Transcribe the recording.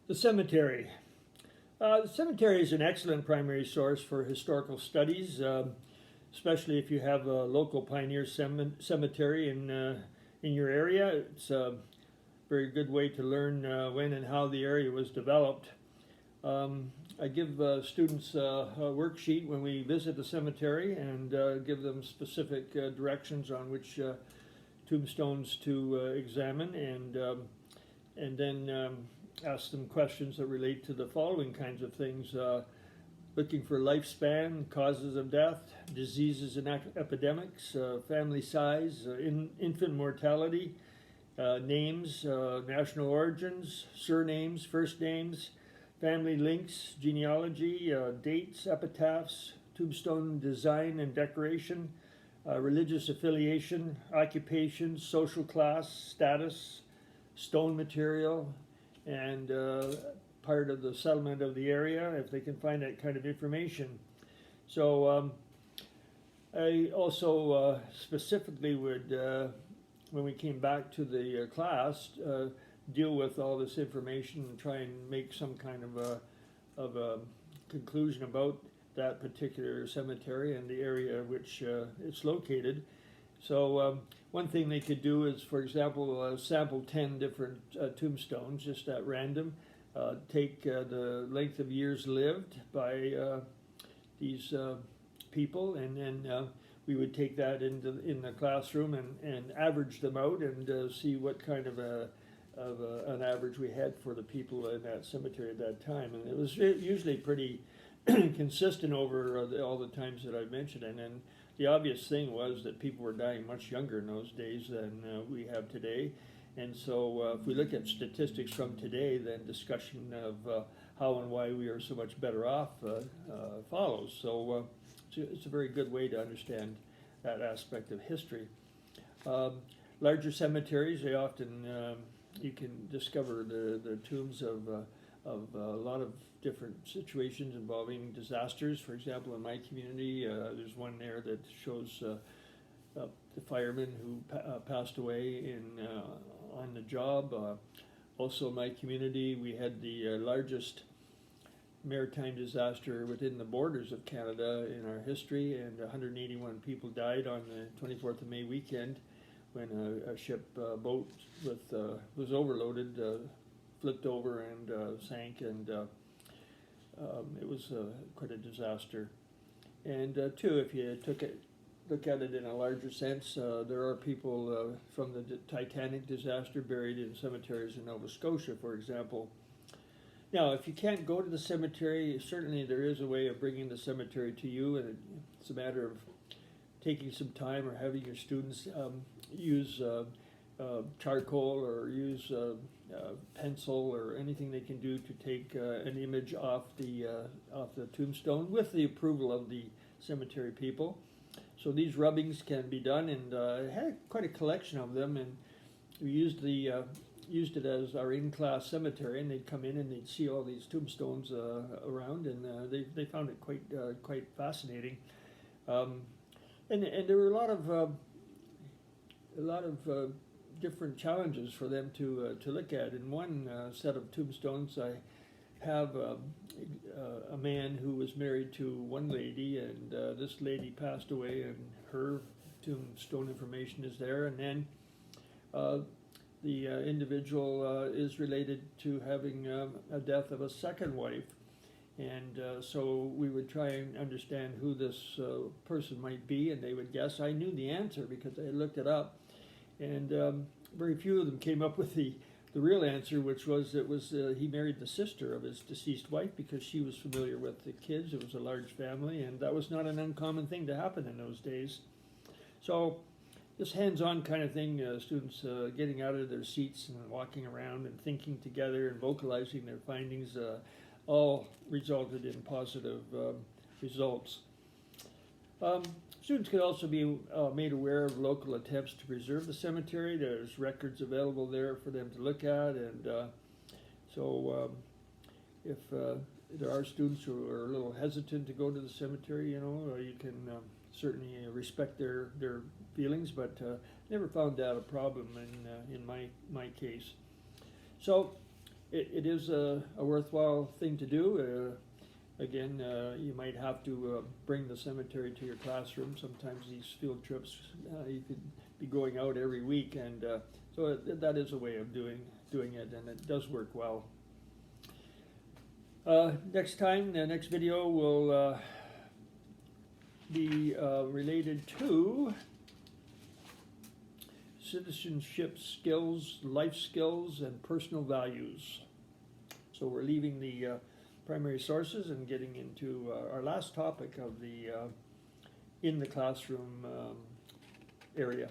The cemetery. The cemetery is an excellent primary source for historical studies, especially if you have a local pioneer cemetery in your area. It's a very good way to learn when and how the area was developed. I give students a worksheet when we visit the cemetery and give them specific directions on which tombstones to examine, and then ask them questions that relate to the following kinds of things: looking for lifespan, causes of death, diseases and epidemics, family size, infant mortality, names, national origins, surnames, first names, family links, genealogy, dates, epitaphs, tombstone design and decoration, religious affiliation, occupation, social class, status, stone material, and part of the settlement of the area, if they can find that kind of information. So I also specifically would, when we came back to the class, deal with all this information and try and make some kind of a conclusion about that particular cemetery and the area in which it's located. So one thing they could do is, for example, sample 10 different tombstones just at random, take the length of years lived by these people, and then we would take that in the classroom and average them out and see what kind of an average we had for the people in that cemetery at that time. And it was usually pretty consistent over all the times that I've mentioned. And then the obvious thing was that people were dying much younger in those days than we have today. And so if we look at statistics from today, then discussion of how and why we are so much better off follows. So it's a very good way to understand that aspect of history. Larger cemeteries, they often, you can discover the tombs of a lot of different situations involving disasters. For example, in my community, there's one there that shows the fireman who passed away on the job. Also in my community, we had the largest maritime disaster within the borders of Canada in our history, and 181 people died on the 24th of May weekend when a ship boat was overloaded, flipped over and sank, and it was quite a disaster. And too, if you look at it in a larger sense, there are people from the Titanic disaster buried in cemeteries in Nova Scotia, for example. Now, if you can't go to the cemetery, certainly there is a way of bringing the cemetery to you, and it's a matter of taking some time or having your students use charcoal or use pencil or anything they can do to take an image off the tombstone with the approval of the cemetery people. So these rubbings can be done, and I had quite a collection of them, and we used it as our in-class cemetery, and they'd come in and they'd see all these tombstones around, and they found it quite fascinating. And there were a lot of different challenges for them to look at. In one set of tombstones, I have a man who was married to one lady, and this lady passed away, and her tombstone information is there. And then the individual is related to having a death of a second wife. And so we would try and understand who this person might be, and they would guess. I knew the answer because I had looked it up, and very few of them came up with the real answer, which was he married the sister of his deceased wife because she was familiar with the kids. It was a large family, and that was not an uncommon thing to happen in those days. So this hands-on kind of thing, students getting out of their seats and walking around and thinking together and vocalizing their findings, all resulted in positive results. Students could also be made aware of local attempts to preserve the cemetery. There's records available there for them to look at, and so if there are students who are a little hesitant to go to the cemetery, you can certainly respect their feelings, but never found that a problem in my case. So it is a worthwhile thing to do. Again, you might have to bring the cemetery to your classroom. Sometimes these field trips, you could be going out every week, and so that is a way of doing it, and it does work well. Next time, the next video will be related to citizenship skills, life skills, and personal values. So we're leaving the primary sources and getting into our last topic of the in the classroom area.